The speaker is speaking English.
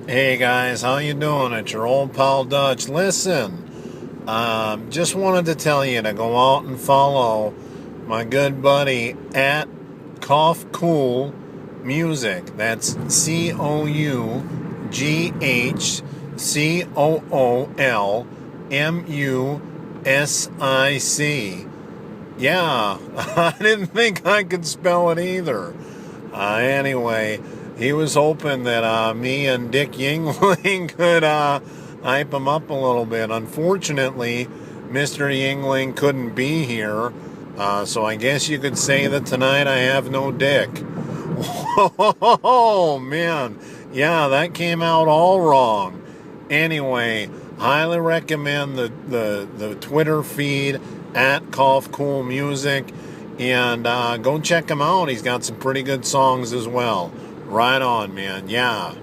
Hey guys, how you doing? It's your old pal Dutch. Listen, just wanted to tell you to go out and follow my good buddy at Cough Cool Music. That's COUGHCOOLMUSIC. Yeah, I didn't think I could spell it either. Anyway, he was hoping that me and Dick Yingling could hype him up a little bit. Unfortunately, Mr. Yingling couldn't be here, so I guess you could say that tonight I have no dick. Oh, man. Yeah, that came out all wrong. Anyway, highly recommend the Twitter feed at Cough Cool Music, and go check him out. He's got some pretty good songs as well. Right on, man. Yeah.